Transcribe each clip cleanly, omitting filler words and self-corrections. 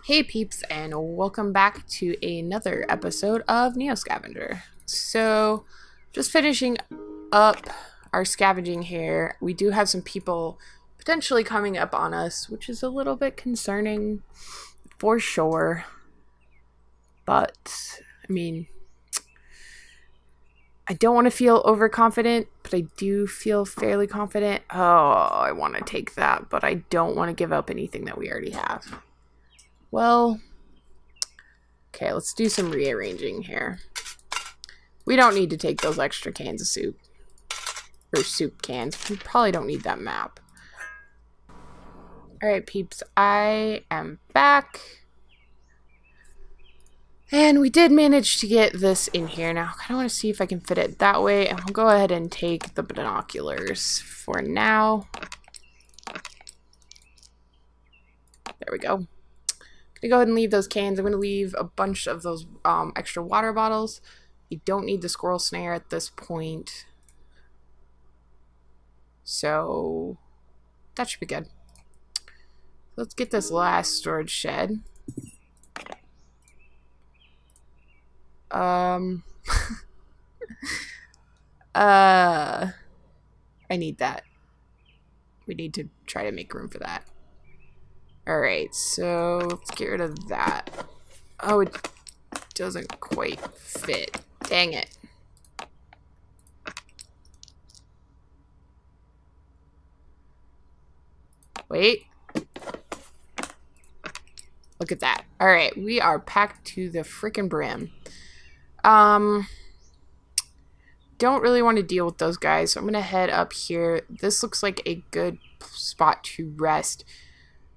Hey peeps, and welcome back to another episode of NEO Scavenger. So, just finishing up our scavenging here. We do have some people potentially coming up on us, which is a little bit concerning for sure. But, I mean, I don't want to feel overconfident, but I do feel fairly confident. Oh, I want to take that, but I don't want to give up anything that we already have. Well, okay, let's do some rearranging here. We don't need to take those extra cans of soup. Or soup cans. We probably don't need that map. Alright, peeps. I am back. And we did manage to get this in here. Now, I kind of want to see if I can fit it that way. And we'll go ahead and take the binoculars for now. There we go. I'm gonna go ahead and leave those cans. I'm gonna leave a bunch of those extra water bottles. You don't need the squirrel snare at this point, so that should be good. Let's get this last storage shed. I need that. We need to try to make room for that. Alright, so let's get rid of that. Oh, it doesn't quite fit. Dang it. Wait. Look at that. Alright, we are packed to the freaking brim. Don't really want to deal with those guys, so I'm going to head up here. This looks like a good spot to rest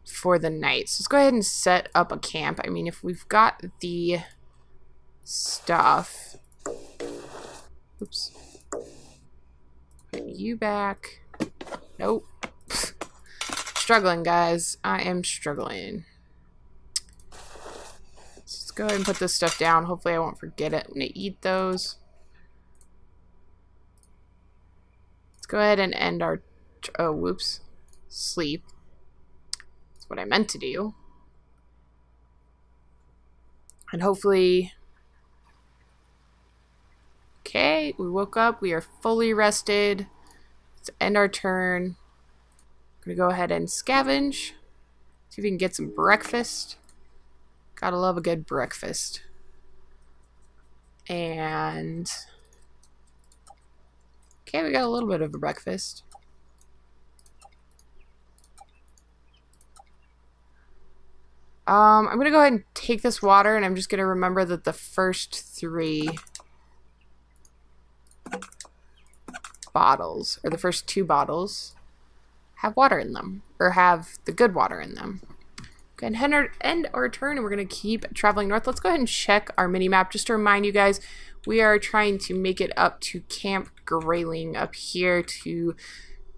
for the night. So let's go ahead and set up a camp. I mean, if we've got the stuff. Oops. Put you back. Nope. Struggling, guys. I am struggling. Let's go ahead and put this stuff down. Hopefully I won't forget it. I'm going to eat those. Let's go ahead and end our... Oh, whoops. Sleep. What I meant to do. And hopefully... Okay, we woke up. We are fully rested. Let's end our turn. I'm gonna go ahead and scavenge. See if we can get some breakfast. Gotta love a good breakfast. And... Okay, we got a little bit of a breakfast. I'm going to go ahead and take this water, and I'm just going to remember that the first 3 bottles, or the first 2 bottles, have water in them, or have the good water in them. Okay, and end our turn, and we're going to keep traveling north. Let's go ahead and check our mini-map. Just to remind you guys, we are trying to make it up to Camp Grayling up here to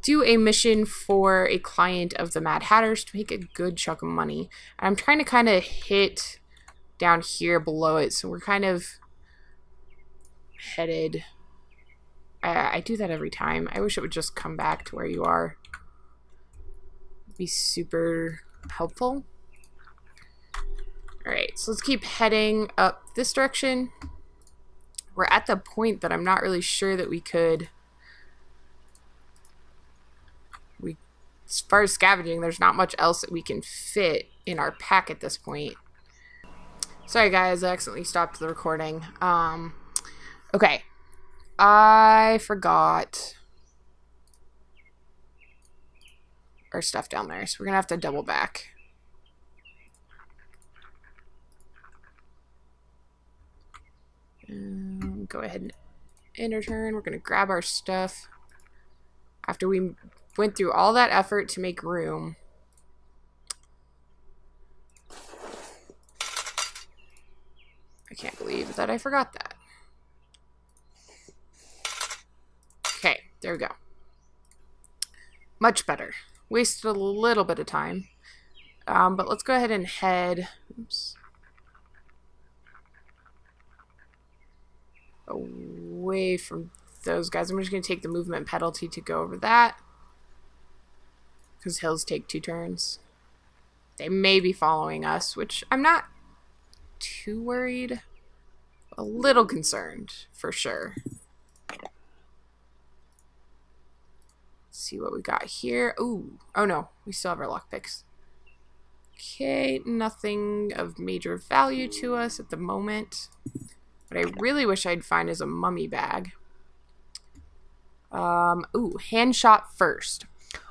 do a mission for a client of the Mad Hatters to make a good chunk of money. And I'm trying to kind of hit down here below it, so we're kind of headed... I do that every time. I wish it would just come back to where you are. It'd be super helpful. Alright, so let's keep heading up this direction. We're at the point that I'm not really sure that we could... As far as scavenging, there's not much else that we can fit in our pack at this point. Sorry guys, I accidentally stopped the recording. Okay. I forgot our stuff down there, so we're gonna have to double back. Go ahead and end our turn. We're gonna grab our stuff. After we went through all that effort to make room. I can't believe that I forgot that. Okay, there we go. Much better. Wasted a little bit of time. But let's go ahead and head... Oops. Away from those guys. I'm just going to take the movement penalty to go over that. Because hills take 2 turns. They may be following us, which I'm not too worried. A little concerned, for sure. Let's see what we got here. Ooh. Oh no, we still have our lockpicks. Okay, nothing of major value to us at the moment. What I really wish I'd find is a mummy bag. Ooh, hand shot first.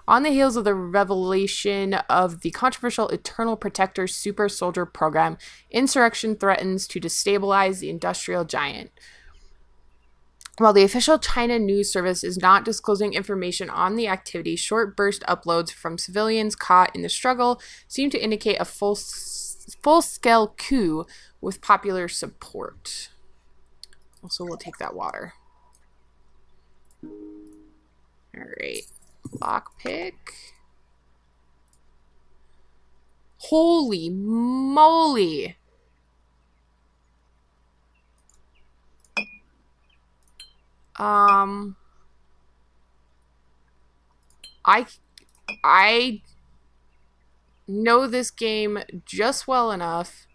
On the heels of the revelation of the controversial Eternal Protector Super Soldier program, insurrection threatens to destabilize the industrial giant. While the official China news service is not disclosing information on the activity, short burst uploads from civilians caught in the struggle seem to indicate a full-scale coup with popular support. Also, we'll take that water. Alright. Lockpick. Holy moly! I know this game just well enough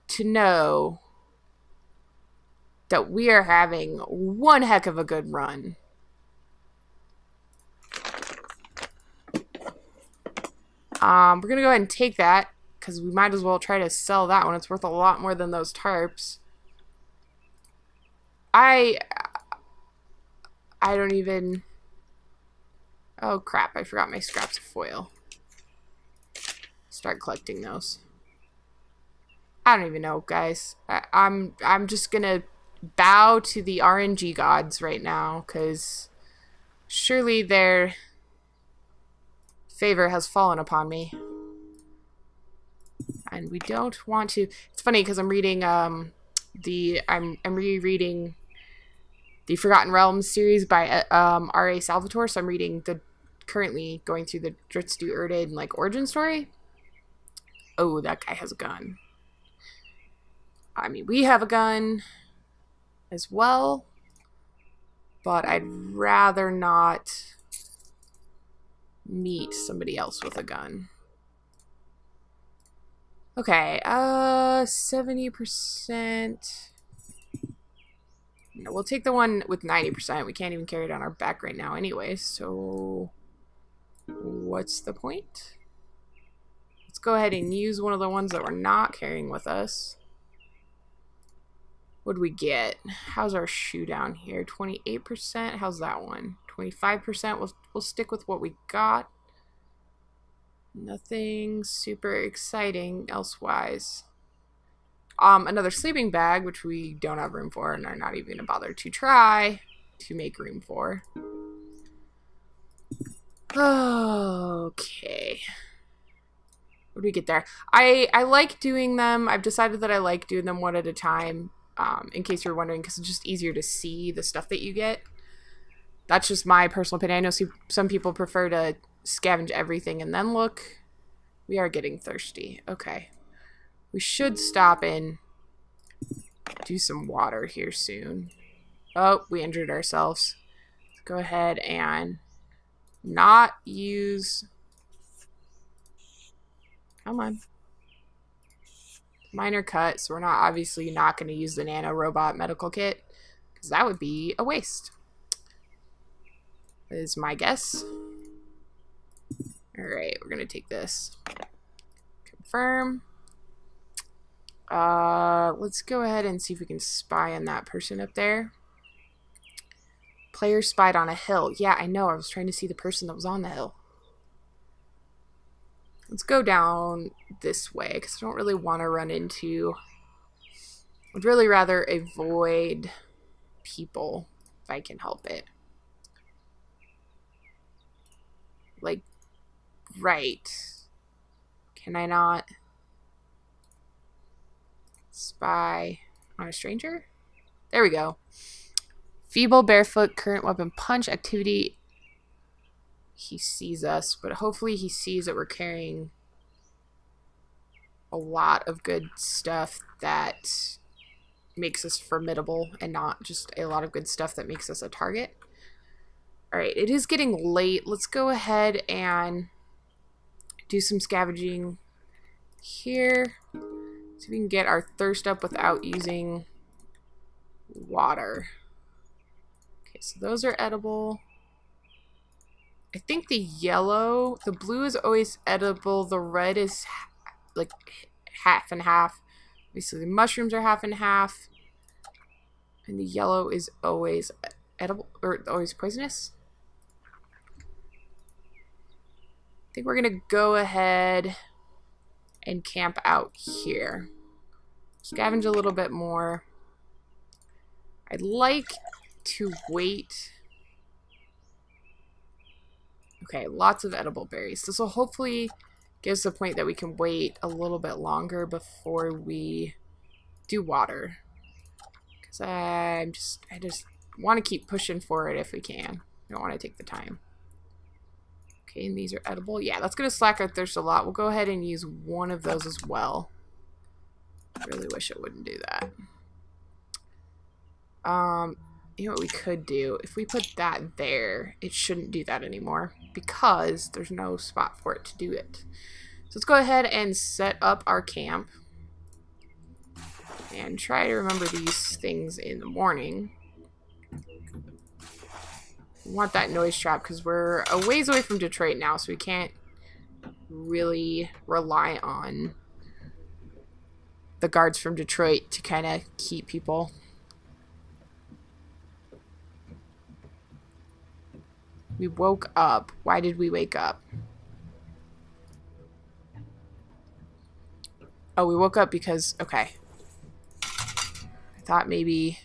to know that we are having one heck of a good run. We're gonna go ahead and take that because we might as well try to sell that one. It's worth a lot more than those tarps. I don't even... Oh crap, I forgot my scraps of foil. Start collecting those. I don't even know, guys. I'm just gonna bow to the RNG gods right now, because surely their favor has fallen upon me. And we don't want to... It's funny, because I'm reading, I'm rereading the Forgotten Realms series by R.A. Salvatore, so I'm reading currently going through the Dritz-Du Erdin, like, origin story. Oh, that guy has a gun. I mean, we have a gun as well, but I'd rather not meet somebody else with a gun. Okay, 70%. No, we'll take the one with 90%. We can't even carry it on our back right now anyway, so what's the point? Let's go ahead and use one of the ones that we're not carrying with us. What do we get? How's our shoe down here? 28%? How's that one? 25%? We'll stick with what we got. Nothing super exciting elsewise. Another sleeping bag, which we don't have room for and are not even gonna bother to try to make room for. Okay. What do we get there? I like doing them. I've decided that I like doing them one at a time, in case you're wondering, because it's just easier to see the stuff that you get. That's just my personal opinion. I know some people prefer to scavenge everything and then look. We are getting thirsty. Okay. We should stop and do some water here soon. Oh, we injured ourselves. Let's go ahead and not use... Come on. Minor cut, so we're obviously not going to use the nano robot medical kit, because that would be a waste. Is my guess. Alright, we're going to take this. Confirm. Let's go ahead and see if we can spy on that person up there. Player spied on a hill. Yeah, I know. I was trying to see the person that was on the hill. Let's go down this way, because I don't really want to run into... I'd really rather avoid people if I can help it. Like, right. Can I not spy on a stranger? There we go. Feeble, barefoot, current weapon punch activity. He sees us, but hopefully he sees that we're carrying a lot of good stuff that makes us formidable and not just a lot of good stuff that makes us a target. Alright, it is getting late. Let's go ahead and Do some scavenging here. So we can get our thirst up without using water. Okay, so those are edible. I think the blue is always edible. The red is like half and half. Obviously the mushrooms are half and half. And the yellow is always edible, or always poisonous. I think we're gonna go ahead and camp out here. Scavenge a little bit more. I'd like to wait. Okay, lots of edible berries. This will hopefully give us the point that we can wait a little bit longer before we do water. Because I just want to keep pushing for it if we can. I don't want to take the time. Okay, and these are edible. Yeah, that's going to slack our thirst a lot. We'll go ahead and use one of those as well. I really wish it wouldn't do that. You know what we could do? If we put that there, it shouldn't do that anymore because there's no spot for it to do it. So let's go ahead and set up our camp and try to remember these things in the morning. We want that noise trap because we're a ways away from Detroit now, so we can't really rely on the guards from Detroit to kind of keep people. We woke up. Why did we wake up? Oh, we woke up because, okay. I thought maybe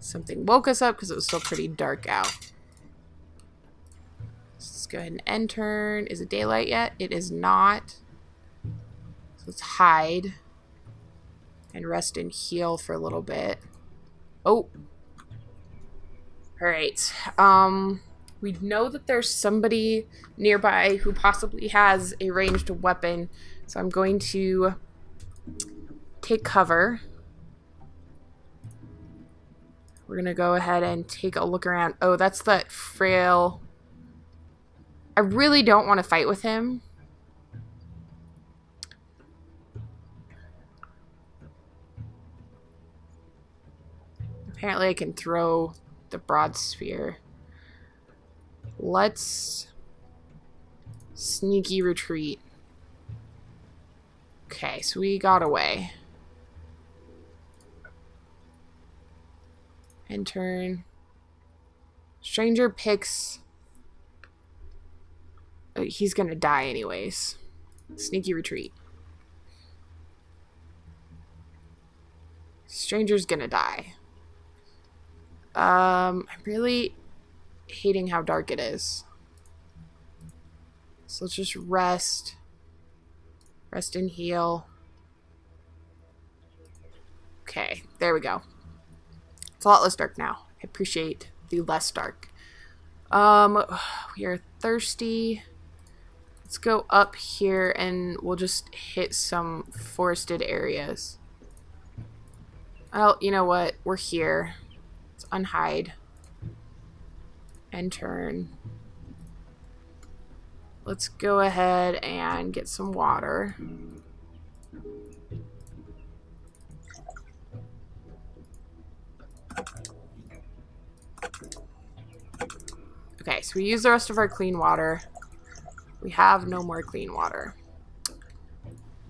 something woke us up because it was still pretty dark out. Let's go ahead and end turn. Is it daylight yet? It is not. So let's hide and rest and heal for a little bit. Oh. Alright. We know that there's somebody nearby who possibly has a ranged weapon. So I'm going to take cover. We're going to go ahead and take a look around. Oh, that's that frail. I really don't want to fight with him. Apparently I can throw the broad spear. Let's sneaky retreat. Okay, so we got away. End turn. Stranger picks. He's gonna die anyways. Sneaky retreat. Stranger's gonna die. I'm really hating how dark it is. So let's just rest. Rest and heal. Okay, there we go. It's a lot less dark now. I appreciate the less dark. We are thirsty. Let's go up here and we'll just hit some forested areas. Well, you know what? We're here. Let's unhide. And turn. Let's go ahead and get some water. Okay, so we use the rest of our clean water. We have no more clean water.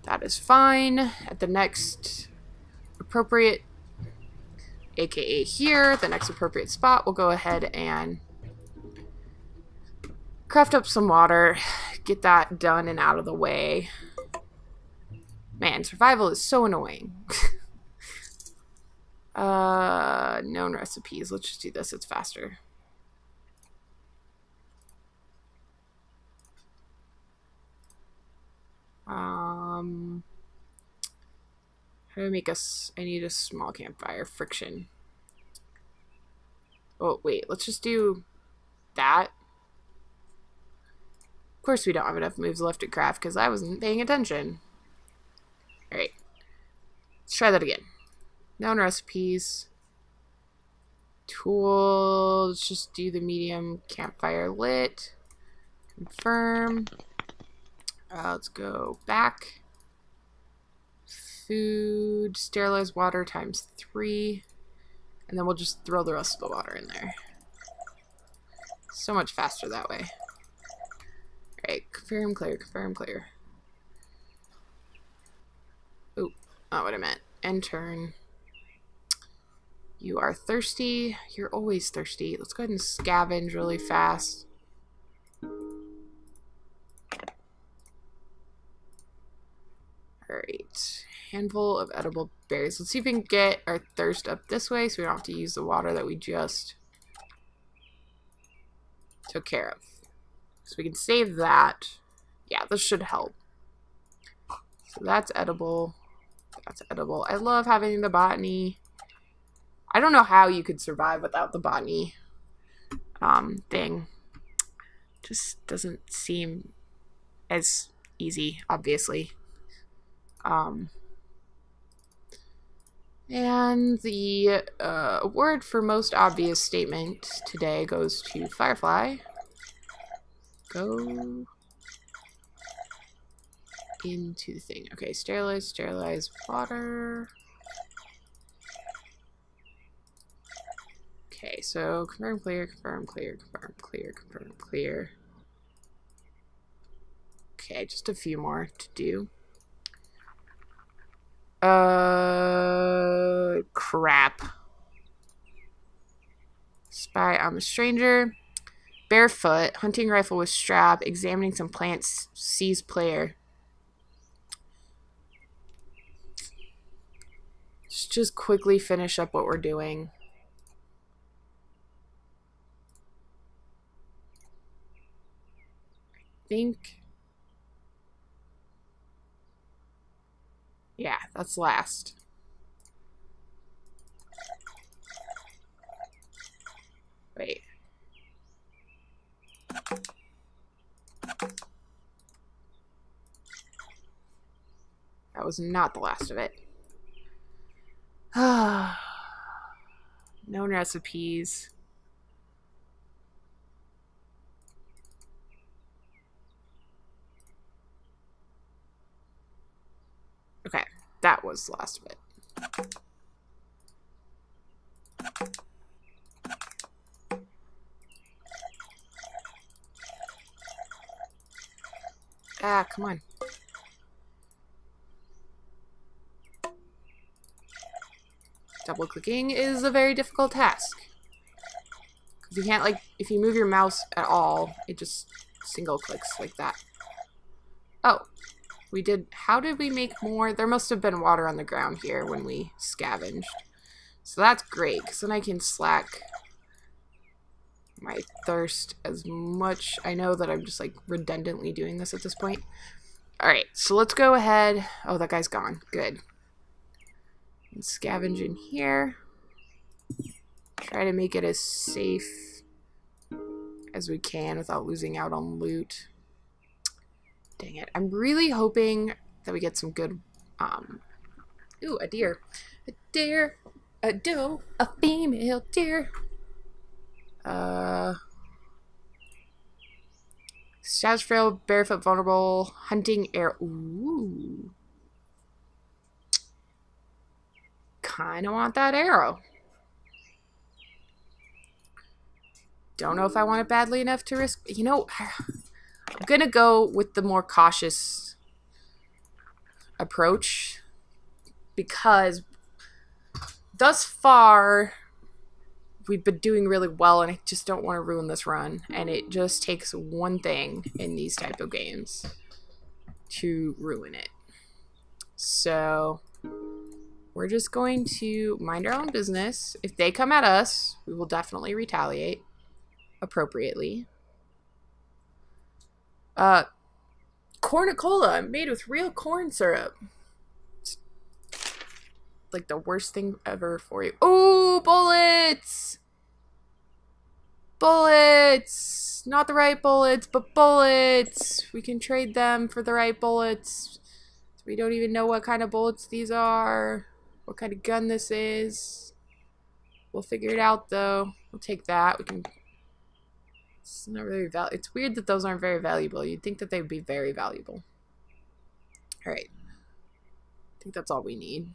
That is fine. At the next appropriate, aka here, the next appropriate spot, we'll go ahead and craft up some water, get that done and out of the way. Man, survival is so annoying. Known recipes. Let's just do this. It's faster. How do I make I need a small campfire. Friction. Oh, wait. Let's just do that. Of course we don't have enough moves left to craft because I wasn't paying attention. Alright. Let's try that again. Known recipes. Tools. Let's just do the medium campfire lit. Confirm. Let's go back. Food, sterilized water times 3. And then we'll just throw the rest of the water in there. So much faster that way. Alright, confirm clear, confirm clear. Oh, not what I meant. End turn. You are thirsty. You're always thirsty. Let's go ahead and scavenge really fast. Alright. Handful of edible berries. Let's see if we can get our thirst up this way so we don't have to use the water that we just took care of. So we can save that. Yeah, this should help. So that's edible. That's edible. I love having the botany. I don't know how you could survive without the botany thing. Just doesn't seem as easy, obviously. And the award for most obvious statement today goes to Firefly. Go into the thing. Okay, sterilize water. Okay, so confirm clear, confirm clear, confirm clear, confirm clear. Okay, just a few more to do. Crap. Spy on the stranger. Barefoot, hunting rifle with strap, examining some plants, sees player. Let's just quickly finish up what we're doing. I think. Yeah, that's last. Wait. That was not the last of it. Known recipes. Okay, that was the last of it. Ah, come on. Double clicking is a very difficult task. Because you can't, like, if you move your mouse at all, it just single clicks like that. Oh, we did. How did we make more? There must have been water on the ground here when we scavenged. So that's great, because then I can slack my thirst as much. I know that I'm just, like, redundantly doing this at this point. Alright, so let's go ahead. Oh, that guy's gone. Good. And scavenge in here. Try to make it as safe as we can without losing out on loot. Dang it. I'm really hoping that we get some good, ooh, a deer. A deer. A doe. A female deer. Status frail, barefoot, vulnerable, hunting air. Ooh. Kinda want that arrow. Don't know if I want it badly enough to risk. You know, I'm gonna go with the more cautious approach because thus far we've been doing really well, and I just don't want to ruin this run. And it just takes one thing in these type of games to ruin it. So we're just going to mind our own business. If they come at us, we will definitely retaliate appropriately. Cornicola made with real corn syrup. It's like the worst thing ever for you. Ooh, bullets! Bullets! Not the right bullets, but bullets! We can trade them for the right bullets. We don't even know what kind of bullets these are. What kind of gun this is. We'll figure it out, though. We'll take that. We can... It's not really it's weird that those aren't very valuable. You'd think that they'd be very valuable. Alright. I think that's all we need.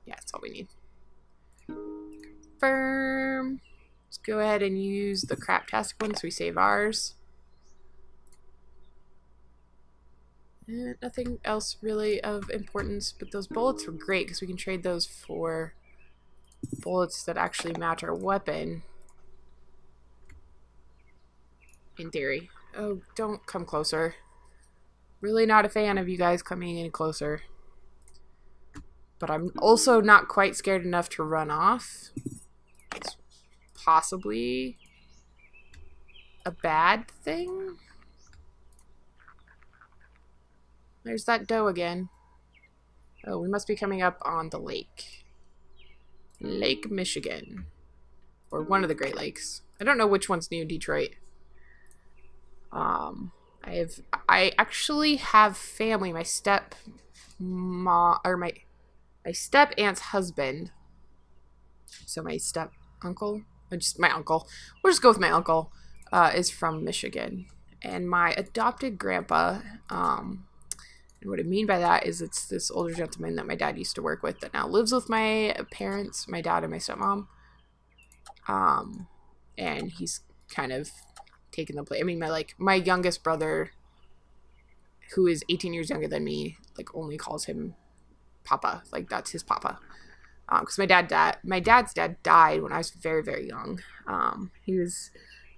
Yeah, that's all we need. Confirm. Let's go ahead and use the craptastic one so we save ours. And nothing else really of importance, but those bullets were great because we can trade those for bullets that actually match our weapon. In theory. Oh, don't come closer. Really not a fan of you guys coming in closer. But I'm also not quite scared enough to run off. It's possibly a bad thing. There's that doe again. Oh, we must be coming up on the lake. Lake Michigan. Or one of the Great Lakes. I don't know which one's near Detroit. I actually have family. My step aunt's husband. So my step uncle, my uncle. We'll just go with my uncle. Is from Michigan, and my adopted grandpa. And what I mean by that is it's this older gentleman that my dad used to work with that now lives with my parents, my dad and my stepmom. And he's kind of taken the place. I mean, my youngest brother, who is 18 years younger than me, like only calls him Papa. Like that's his Papa. Because my dad's dad died when I was very, very young. He was,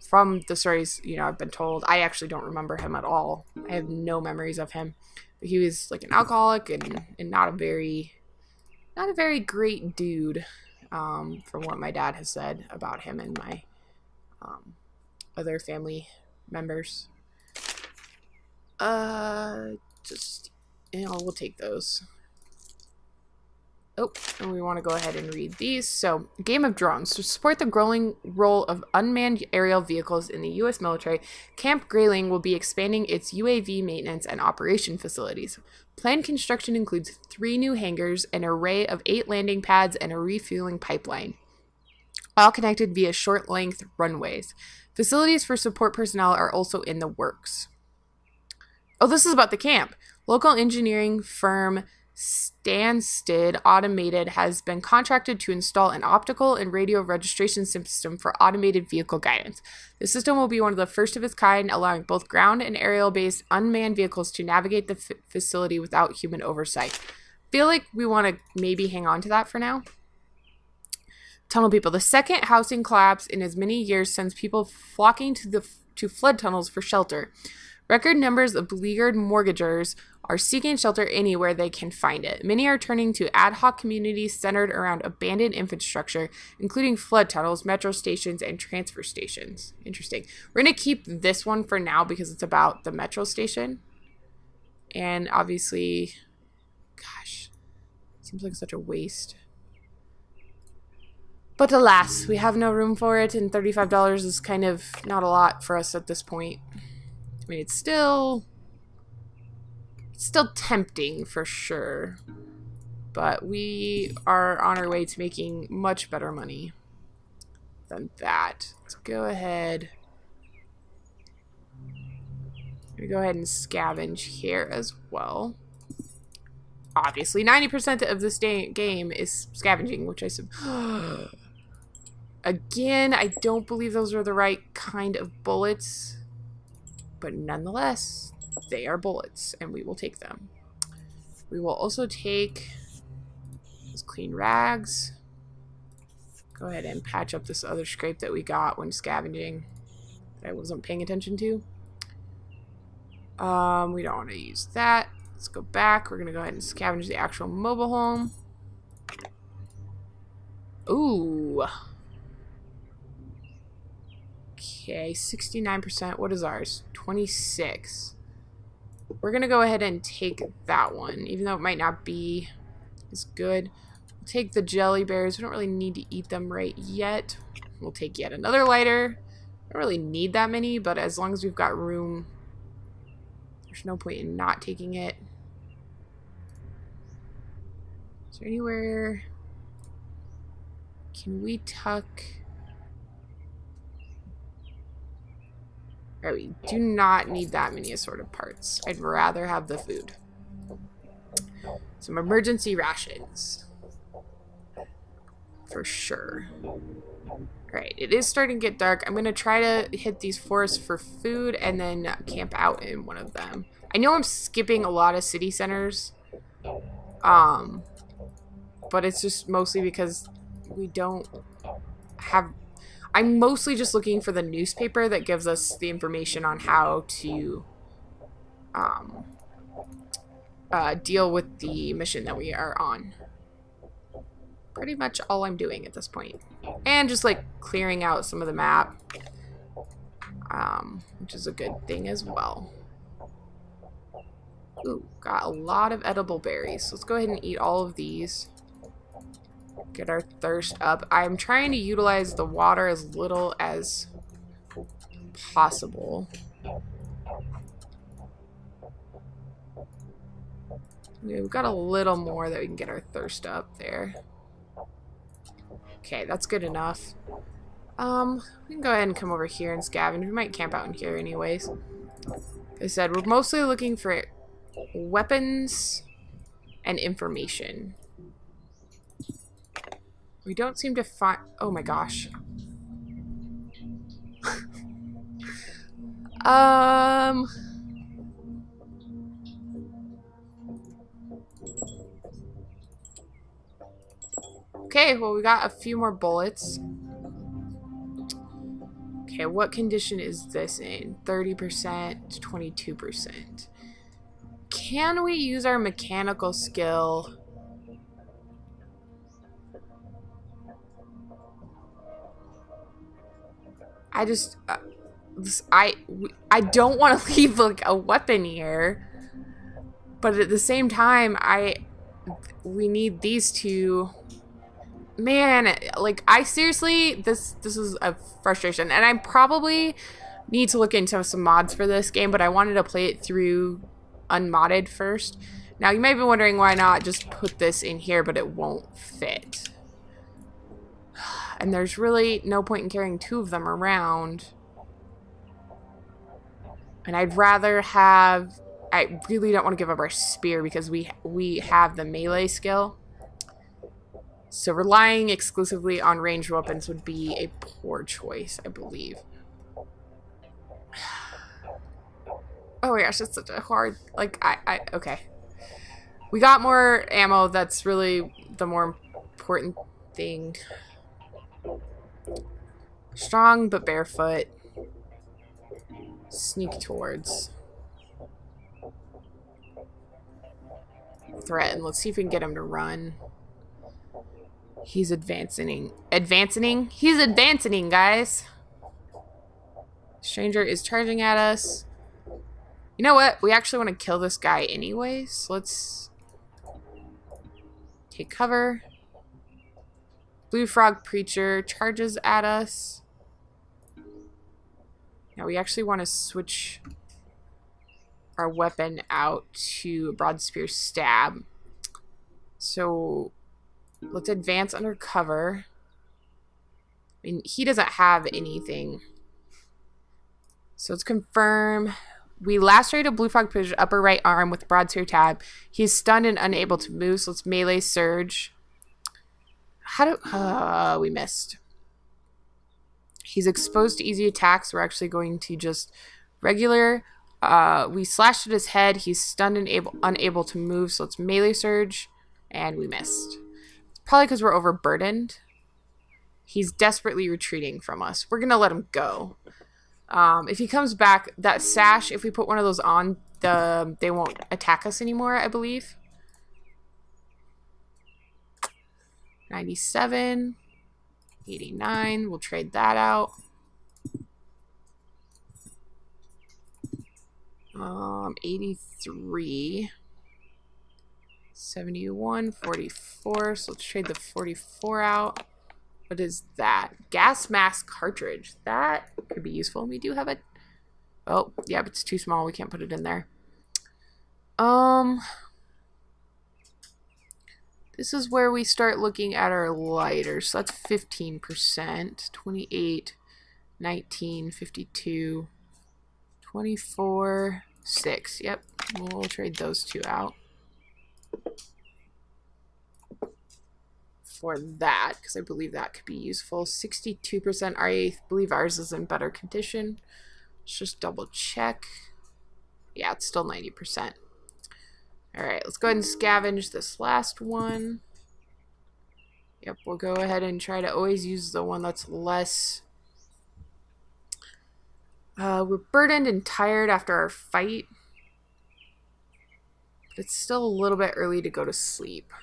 from the stories, you know, I've been told, I actually don't remember him at all. I have no memories of him. But he was like an alcoholic and not a very great dude, from what my dad has said about him and my other family members. Just, you know, we'll take those. Oh, and we want to go ahead and read these. So, Game of Drones. To support the growing role of unmanned aerial vehicles in the U.S. military, Camp Grayling will be expanding its UAV maintenance and operation facilities. Planned construction includes 3 new hangars, an array of 8 landing pads, and a refueling pipeline, all connected via short-length runways. Facilities for support personnel are also in the works. Oh, this is about the camp. Local engineering firm Stansted Automated has been contracted to install an optical and radio registration system for automated vehicle guidance. The system will be one of the first of its kind, allowing both ground and aerial-based unmanned vehicles to navigate the facility without human oversight. Feel like we want to maybe hang on to that for now. Tunnel people. The second housing collapse in as many years sends people flocking to flood tunnels for shelter. Record numbers of beleaguered mortgagers are seeking shelter anywhere they can find it. Many are turning to ad hoc communities centered around abandoned infrastructure, including flood tunnels, metro stations, and transfer stations. Interesting. We're going to keep this one for now because it's about the metro station. And obviously, gosh, seems like such a waste. But alas, we have no room for it, and $35 is kind of not a lot for us at this point. I mean, it's still tempting for sure, but we are on our way to making much better money than that. Let's go ahead. I'm gonna go ahead and scavenge here as well. Obviously, 90% of this game is scavenging, which I said. Again, I don't believe those are the right kind of bullets. But nonetheless, they are bullets, and we will take them. We will also take these clean rags. Go ahead and patch up this other scrape that we got when scavenging that I wasn't paying attention to. We don't want to use that. Let's go back. We're going to go ahead and scavenge the actual mobile home. Ooh. Okay, 69%. What is ours? 26. We're going to go ahead and take that one, even though it might not be as good. We'll take the jelly bears. We don't really need to eat them right yet. We'll take yet another lighter. Don't really need that many, but as long as we've got room, there's no point in not taking it. Is there anywhere... Can we tuck... Alright, we do not need that many assorted parts. I'd rather have the food. Some emergency rations. For sure. Alright, it is starting to get dark. I'm going to try to hit these forests for food and then camp out in one of them. I know I'm skipping a lot of city centers. But it's just mostly because we don't have... I'm mostly just looking for the newspaper that gives us the information on how to deal with the mission that we are on. Pretty much all I'm doing at this point. And just like clearing out some of the map, which is a good thing as well. Ooh, got a lot of edible berries. Let's go ahead and eat all of these. Get our thirst up. I'm trying to utilize the water as little as possible. We've got a little more that we can get our thirst up there. Okay, that's good enough. We can go ahead and come over here and scavenge. We might camp out in here anyways. Like I said, we're mostly looking for weapons and information. We don't seem to find... Oh my gosh. Okay, well, we got a few more bullets. Okay, what condition is this in? 30% to 22%. Can we use our mechanical skill? I just... I don't want to leave, like, a weapon here. But at the same time, we need these two... Man, like, I seriously, this is a frustration. And I probably need to look into some mods for this game, but I wanted to play it through unmodded first. Now, you may be wondering why not just put this in here, but it won't fit. And there's really no point in carrying two of them around. And I'd rather have... I really don't want to give up our spear because we have the melee skill. So relying exclusively on ranged weapons would be a poor choice, I believe. Oh my gosh, it's such a hard... Like, okay. We got more ammo. That's really the more important thing. Strong but barefoot. Sneak towards. Threaten. Let's see if we can get him to run. He's advancing. He's advancing, guys. Stranger is charging at us. You know what? We actually want to kill this guy anyways. So let's take cover. Blue Frog Preacher charges at us. Now we actually want to switch our weapon out to a Broad Spear Stab. So let's advance under cover. I mean, he doesn't have anything. So let's confirm. We lacerated Blue Frog Preacher's upper right arm with Broad Spear Stab. He's stunned and unable to move, so let's melee surge. How do... we missed. He's exposed to easy attacks. We're actually going to just regular. We slashed at his head. He's stunned and unable to move, so let's melee surge. And we missed. It's probably because we're overburdened. He's desperately retreating from us. We're going to let him go. If he comes back, that sash, if we put one of those on, they won't attack us anymore, I believe. 97. 89. We'll trade that out. 83. 71. 44. So let's trade the 44 out. What is that? Gas mask cartridge. That could be useful. We do have it. Oh, yeah, but it's too small. We can't put it in there. This is where we start looking at our lighters. So that's 15%. 28, 19, 52. 24, 6. Yep, we'll trade those two out for that, because I believe that could be useful. 62%. I believe ours is in better condition. Let's just double check. Yeah, it's still 90%. All right, let's go ahead and scavenge this last one. Yep, we'll go ahead and try to always use the one that's less. We're burdened and tired after our fight. But it's still a little bit early to go to sleep.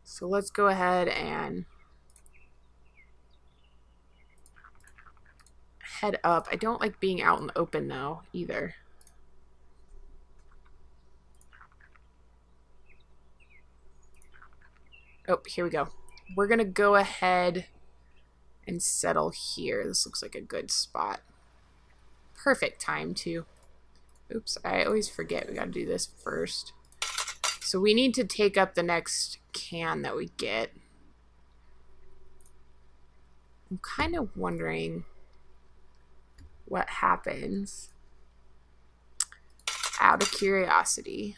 So let's go ahead and head up. I don't like being out in the open though, either. Oh, here we go. We're gonna go ahead and settle here. This looks like a good spot. Perfect time too. Oops, I always forget we gotta do this first. So we need to take up the next can that we get. I'm kind of wondering what happens out of curiosity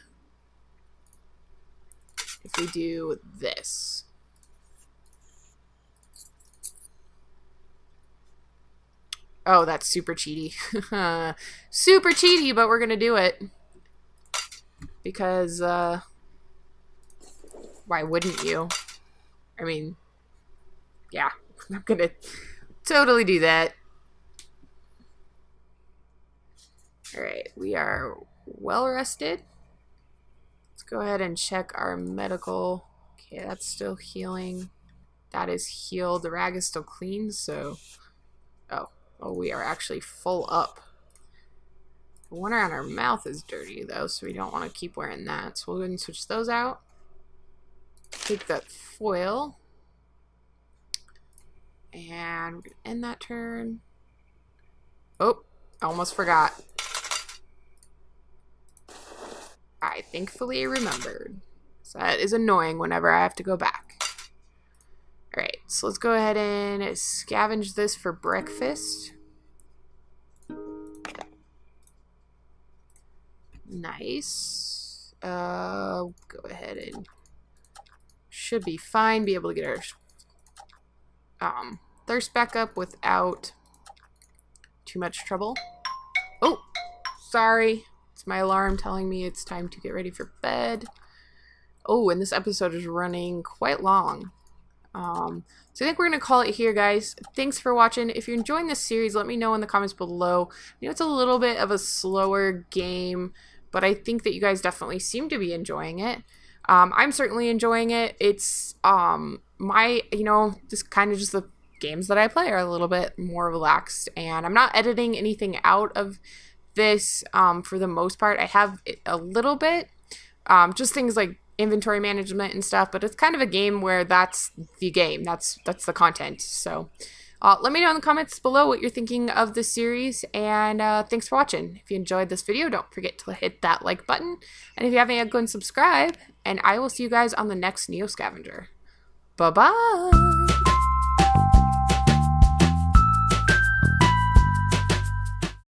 if we do this. Oh, that's super cheaty. Super cheaty, but we're gonna do it. Because, why wouldn't you? I mean, yeah, I'm gonna totally do that. Alright, we are well rested. Let's go ahead and check our medical. Okay, that's still healing. That is healed. The rag is still clean, so... Oh, we are actually full up. The one around our mouth is dirty, though, so we don't want to keep wearing that. So we'll go ahead and switch those out. Take that foil. And we're going to end that turn. Oh, I almost forgot. I thankfully remembered. So that is annoying whenever I have to go back. Alright, so let's go ahead and scavenge this for breakfast. Nice. Go ahead and should be fine. Be able to get our thirst back up without too much trouble. Oh, sorry. It's my alarm telling me it's time to get ready for bed. Oh, and this episode is running quite long. So I think we're going to call it here, guys. Thanks for watching. If you're enjoying this series, let me know in the comments below. I know it's a little bit of a slower game, but I think that you guys definitely seem to be enjoying it. I'm certainly enjoying it. It's, just kind of just the games that I play are a little bit more relaxed, and I'm not editing anything out of this, for the most part. I have a little bit, just things like inventory management and stuff, but it's kind of a game where that's the game. That's the content. So let me know in the comments below what you're thinking of this series, and thanks for watching. If you enjoyed this video, don't forget to hit that like button, and if you haven't yet, go and subscribe, and I will see you guys on the next NEO Scavenger. Bye-bye!